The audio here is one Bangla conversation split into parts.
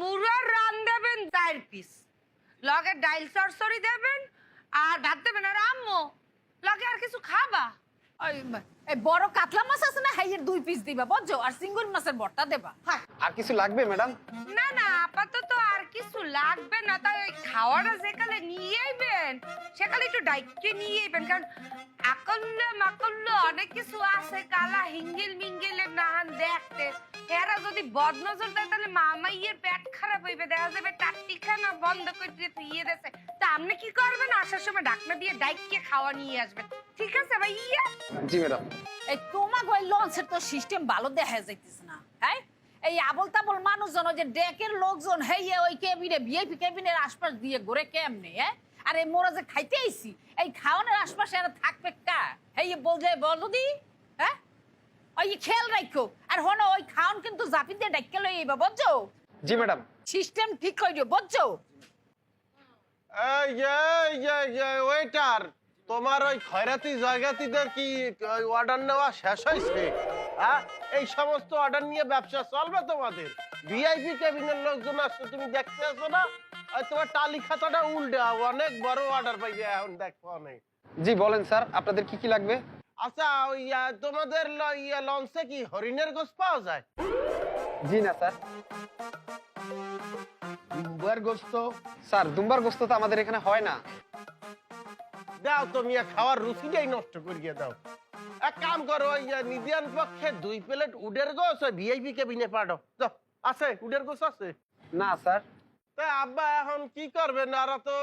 মুরার রান দেবেন 4 পিস, লগে ডাইল সরসরি দেবেন আর ভাত দেবেন। আর আম্মু লগে আর কিছু খাবা? এই বড় কাতলা মাছ আছে না, হাইয়ের 2 পিস দিবা বুঝছো, আর চিংড়ি মাছের ভর্তা দেবা। আর কিছু লাগবে ম্যাডাম? না না, আপাতত আর কিছু লাগবে না। তাই ওই খাওয়াটা যেকালে নিয়ে আইবেন সেকালে একটু ডাইকে নিয়ে আইবেন, কারণ আকল্লে মাকল্লে অনেক কিছু আছে, কালা হিঙ্গিল মিঙ্গিলের নাহান দেখতে। এরা যদি বদনজর দেয় তাহলে মামাইয়ের পেট খারাপ হইবে, দেখা যাবে টাট্টিখানা বন্ধ করে দিয়ে ইয়ে দেছে। তা আপনি কি করবেন? আসার সময় ডাকনা দিয়ে ডাইকে খাওয়া নিয়ে আসবেন, ঠিক আছে ভাইয়া? জি ম্যাডাম। এই তোমাকে ওই লঞ্চের তো সিস্টেম ভালো দেখা যাইতেছে না। হ্যাঁ, এই আবল তাবল মানুষজন, ওই যে ডেকের লোকজন, হেইয়ে ওই কেবিনে ভিআইপি কেবিনের আশপাশ দিয়ে ঘুরে কেমনে? হ্যাঁ, আর এই মোরা যে খাইতে আইছি, এই খাওয়ানোর আশপাশে আর থাকবে কা? হেইয়ে বলছে বলো দি, হ্যাঁ ওই খেয়াল রাখো। আর হনো ওই খাওন কিন্তু জাপি দিয়ে ডাইকে লই আইবা বুঝছো? জি ম্যাডাম। সিস্টেম ঠিক কইরো বুঝছো? ওয়েটার, তোমার ওই খয়রাতি জয়গাতিদের কি অর্ডার নেওয়া শেষ হয়েছে? হ্যাঁ, এই সমস্ত অর্ডার নিয়ে ব্যবসা চলবে তোমাদের? ভিআইপি কেবিনের লোকজন আসছে, তুমি দেখতে আসো না? আর তোমার টালি খাতাটা উল্টা, অনেক বড় অর্ডার পাইবে এখন দেখো অনেক। জি বলেন স্যার, আপনাদের কি কি লাগবে? আচ্ছা, ওই তোমাদের লঞ্চে কি হরিণের গোশ পাওয়া যায়? জি না স্যার। দুম্বার গোস্ত? স্যার দুম্বার গোস্ত তো আমাদের এখানে হয় না। দাও, তুমি খাওয়ার রুচিটাই নষ্ট করিয়ে দাও। এক কাম করো, ওই নিদিয়ান পক্ষে 2 প্লেট উডের গোস ওই ভিআইপি কেবিনে পাঠাও। আছে উডের গোস আছে? না স্যার। তা আব্বা এখন কি করবেন? আর তো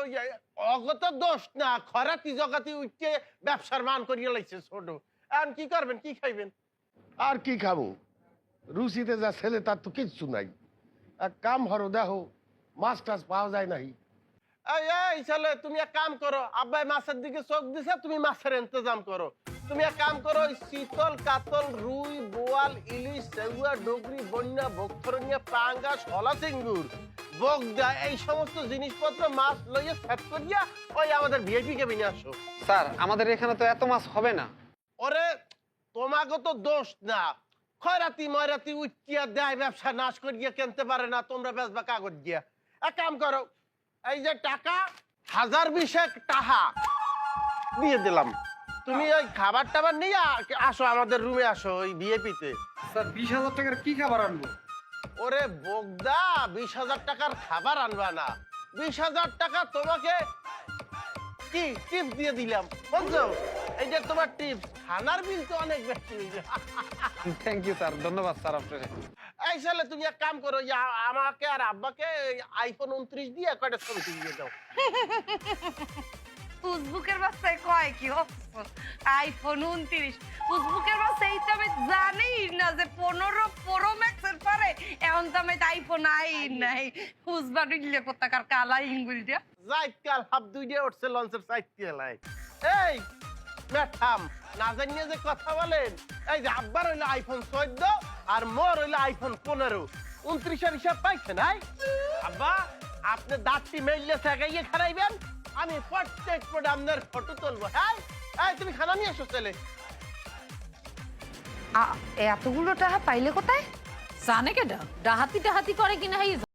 অগত দোষ না, খরাতি জগাতি উঠে ব্যবসার মান করিয়ে লাইছে ছোট। এখন কি করবেন? কি খাইবেন? আর কি খাবো? রুচিতে যা ছেলে তার তো কিচ্ছু নাই। এক কাম হরো, দেখো মাছ টাছ পাওয়া যায় নাই। এই ছেলে, তুমি এক কাম করো, আব্বাই মাছের দিকে চোখ দিছে, তুমি মাছের ইন্তজাম করো। তুমি এক কাম করো, ওই শীতল কাতল রুই বোয়াল ইলিশ সেগুয়া ডগরি বন্যা ভক্তরণিয়া পাঙ্গাস হলা চিঙ্গুর বগদা এই সমস্ত জিনিসপত্র মাছ লইয়া সেট করিয়া ওই আমাদের ভিআইপি কেবিনে আসো। স্যার আমাদের এখানে তো এত মাছ হবে না। ওরে, তোমাকে তো দোষ না, খয়রাতি ময়রাতি উঠিয়া দেয়, ব্যবসা নাশ করিয়া কিনতে পারে না, তোমরা বেচবা কাগজ দিয়া। এক কাম করো, এই যে টাকা 1020 টাকা দিয়ে দিলাম, তুমি ওই খাবার টাবার নিয়ে আসো, আমাদের রুমে আসো ওই ভিআইপি তে। স্যার 20,000 টাকার কি খাবার আনবো? ওরে বগদা, 20,000 টাকার খাবার আনবা না, 20,000 টাকা তোমাকে কি টিপস দিয়ে দিলাম বুঝছো? এই যে তোমার টিপস, খানার বিল তো অনেক বেশি হয়েছে। থ্যাংক ইউ স্যার, ধন্যবাদ স্যার আপনাকে। এই সালে তুমি এক কাম করো, আমাকে আর আব্বাকে আইফোন 29 দিয়ে কয়টা ছবি তুলিয়ে দাও। ফেসবুকের বাচ্চায় কয় কি আইফোন 29? ফেসবুকের বাচ্চা এই তো আমি জানি না যে 15 প্রো ম্যাক্স এর পরে এখন তো আমি আইফোন আই নাই। হুজবা দিলে কোথাকার কালা ইঙ্গুল দিয়া যাই কাল হাফ 2 দিয়ে উঠছে লঞ্চের সাইড দিয়ে লাই। এই ম্যাডাম, না জানিয়ে যে কথা বলেন, এই যে আব্বার হইলো আইফোন 14 আর মোর হইলো আইফোন 15। 29 এর হিসাব পাইছেন? আব্বা, আপনি দাঁতটি মেললে সেগাইয়ে খারাইবেন, আমি প্রত্যেক প্রোগ্রামের ফটো তুলবো। হ্যাঁ, এই তুমি খানা নিয়ে এসো ছেলে। এতগুলো টাকা পাইলে কোথায়? জানে কেডা ডাহাতি টাহাতি করে কিনা,